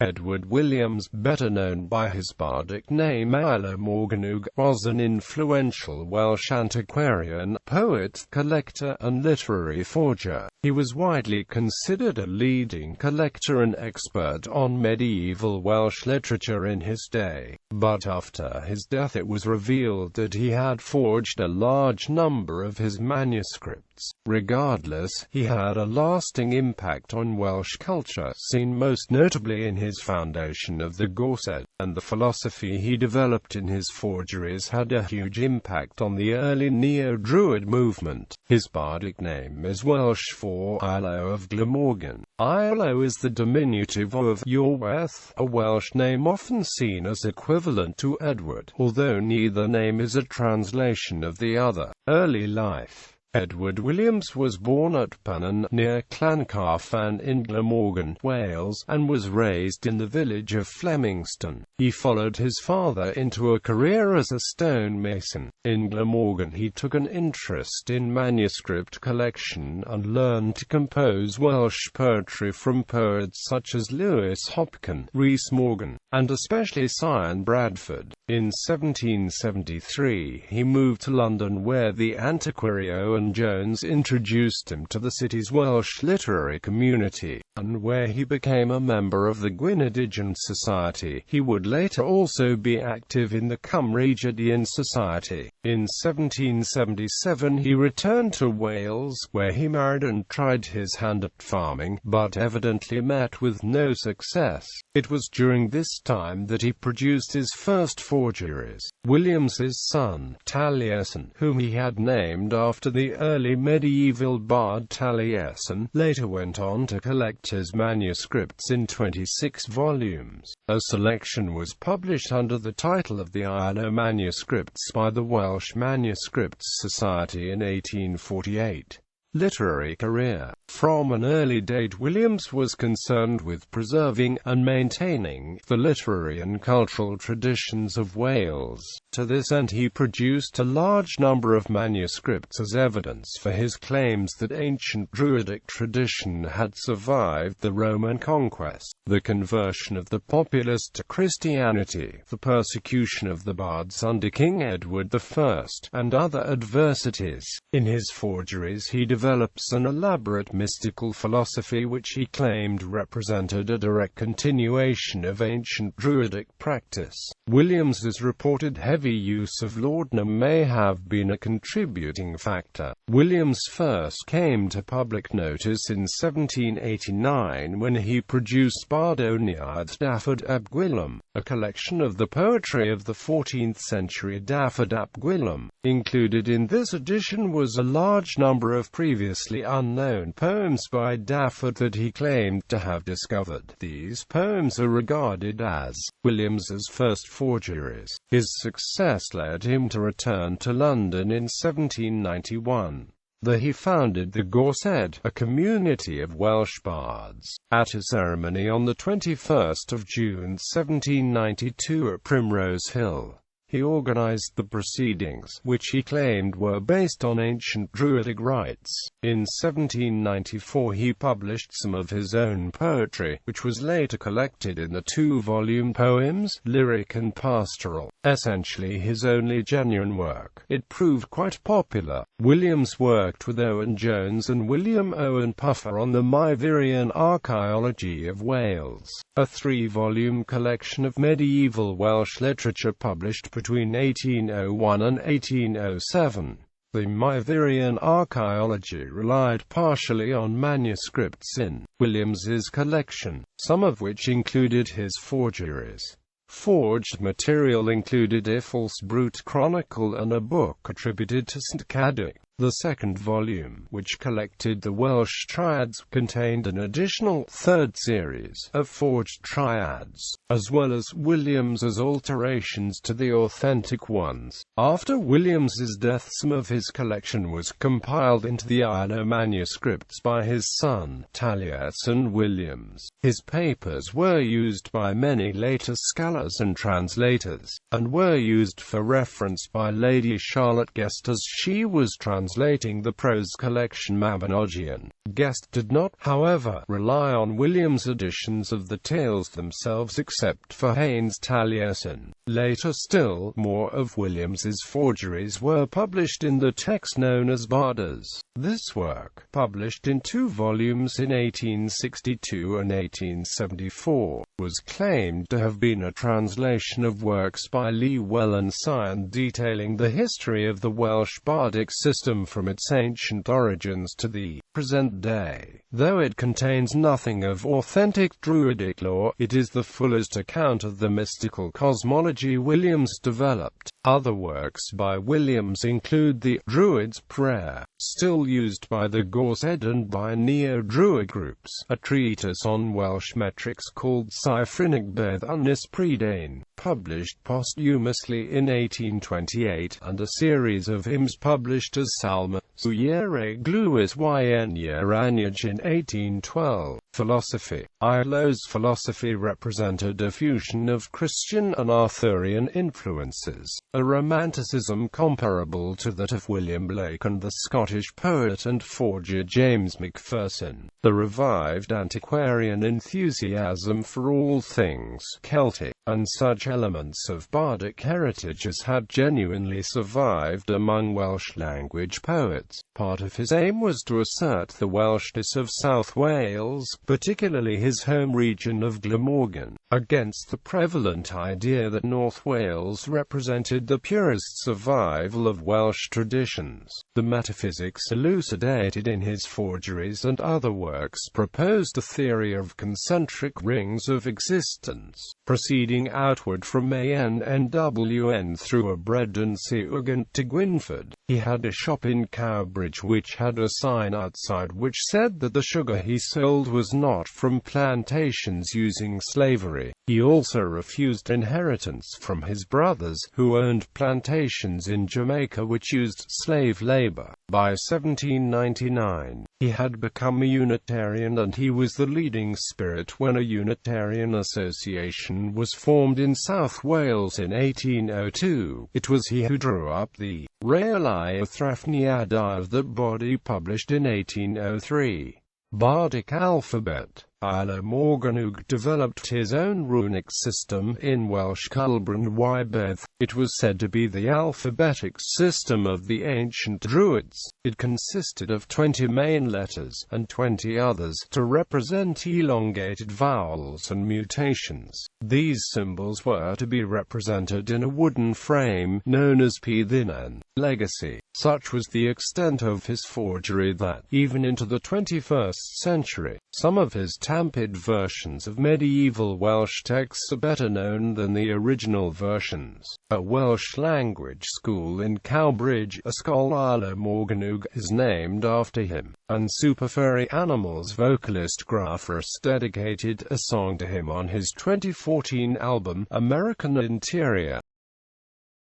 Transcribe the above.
Edward Williams, better known by his bardic name Iolo Morganwg, was an influential Welsh antiquarian, poet, collector and literary forger. He was widely considered a leading collector and expert on medieval Welsh literature in his day, but after his death it was revealed that he had forged a large number of his manuscripts. Regardless, he had a lasting impact on Welsh culture, seen most notably in his foundation of the Gorsedd, and the philosophy he developed in his forgeries had a huge impact on the early neo-druid movement. His bardic name is Welsh for Iolo of Glamorgan. Iolo is the diminutive of Iorwerth, a Welsh name often seen as equivalent to Edward, although neither name is a translation of the other. Early life. Edward Williams was born at Pennan, near Caledfryn in Glamorgan, Wales, and was raised in the village of Flemingston. He followed his father into a career as a stonemason. In Glamorgan he took an interest in manuscript collection and learned to compose Welsh poetry from poets such as Lewis Hopcyn, Rhys Morgan, and especially Sion Bradford. In 1773 he moved to London, where the antiquarian Jones introduced him to the city's Welsh literary community, and where he became a member of the Gwynedigion Society. He would later also be active in the Cymreigedion Society. In 1777 he returned to Wales, where he married and tried his hand at farming, but evidently met with no success. It was during this time that he produced his first forgeries. Williams's son, Taliesin, whom he had named after the early medieval bard Taliesin, later went on to collect his manuscripts in 26 volumes. A selection was published under the title of the Iolo Manuscripts by the Welsh Manuscripts Society in 1848. Literary career. From an early date Williams was concerned with preserving and maintaining the literary and cultural traditions of Wales. To this end he produced a large number of manuscripts as evidence for his claims that ancient Druidic tradition had survived the Roman conquest, the conversion of the populace to Christianity, the persecution of the bards under King Edward I, and other adversities. In his forgeries he develops an elaborate mystical philosophy which he claimed represented a direct continuation of ancient Druidic practice. Williams's reported heavy use of laudanum may have been a contributing factor. Williams first came to public notice in 1789 when he produced bardic ap Gwilym, a collection of the poetry of the 14th century Dafod ap Gwilym. Included in this edition was a large number of previously unknown poems by Dafod that he claimed to have discovered. These poems are regarded as Williams's first forgeries. His success led him to return to London in 1791. There he founded the Gorsedd, a community of Welsh bards. At a ceremony on the 21st of June 1792 at Primrose Hill, he organized the proceedings, which he claimed were based on ancient Druidic rites. In 1794 he published some of his own poetry, which was later collected in the two-volume Poems, Lyric and Pastoral, essentially his only genuine work. It proved quite popular. Williams worked with Owen Jones and William Owen Puffer on the Myvyrian Archaeology of Wales, a three-volume collection of medieval Welsh literature published between 1801 and 1807. The Myvyrian archaeology relied partially on manuscripts in Williams's collection, some of which included his forgeries. Forged material included Ifil's Brut Chronicle and a book attributed to St. Cadwg. The second volume, which collected the Welsh triads, contained an additional third series of forged triads, as well as Williams's alterations to the authentic ones. After Williams's death, some of his collection was compiled into the Iolo manuscripts by his son, Taliesin Williams. His papers were used by many later scholars and translators, and were used for reference by Lady Charlotte Guest as she was translating translating the prose collection Mabinogion. Guest did not, however, rely on William's editions of the tales themselves except for Haynes Taliesin. Later still, more of Williams's forgeries were published in the text known as bardas. This work, published in 2 volumes in 1862 and 1874, was claimed to have been a translation of works by Llewellyn and Sion detailing the history of the Welsh bardic system from its ancient origins to the present day. Though it contains nothing of authentic Druidic lore, it is the fullest account of the mystical cosmology Williams developed. Other works by Williams include the Druid's Prayer, still used by the Gorsedd and by neo-druid groups, a treatise on Welsh metrics called Cyfrynig Bedd Ynys Prydain, published posthumously in 1828, and a series of hymns published as Salma, Swyere Glwys Ynieraniage in 1812. Philosophy. Iolo's philosophy represented a fusion of Christian and Arthurian influences, a romanticism comparable to that of William Blake and the Scottish poet and forger James Macpherson. The revived antiquarian enthusiasm for all things Celtic, and such elements of bardic heritage as had genuinely survived among Welsh-language poets. Part of his aim was to assert the Welshness of South Wales, particularly his home region of Glamorgan, against the prevalent idea that North Wales represented the purest survival of Welsh traditions. The metaphysics elucidated in his forgeries and other works proposed a theory of concentric rings of existence, proceeding outward from ANNWN through Abredon Siwgant to Gwynford. He had a shop in Cowbridge which had a sign outside which said that the sugar he sold was not from plantations using slavery. He also refused inheritance from his brothers, who owned plantations in Jamaica which used slave labor. By 1799, he had become a Unitarian, and he was the leading spirit when a Unitarian association was formed in South Wales in 1802. It was he who drew up the Rheoli Thrafniadau that body published in 1803. Bardic alphabet. Iolo Morganwg developed his own runic system in Welsh Caledfryn Bedd. It was said to be the alphabetic system of the ancient Druids. It consisted of 20 main letters, and 20 others, to represent elongated vowels and mutations. These symbols were to be represented in a wooden frame, known as Piddinan. Legacy. Such was the extent of his forgery that, even into the 21st century, some of his tampered versions of medieval Welsh texts are better known than the original versions. A Welsh language school in Cowbridge, Ysgol Iolo Morganwg, is named after him, and Superfurry Animals vocalist Grafrus dedicated a song to him on his 2014 album, American Interior.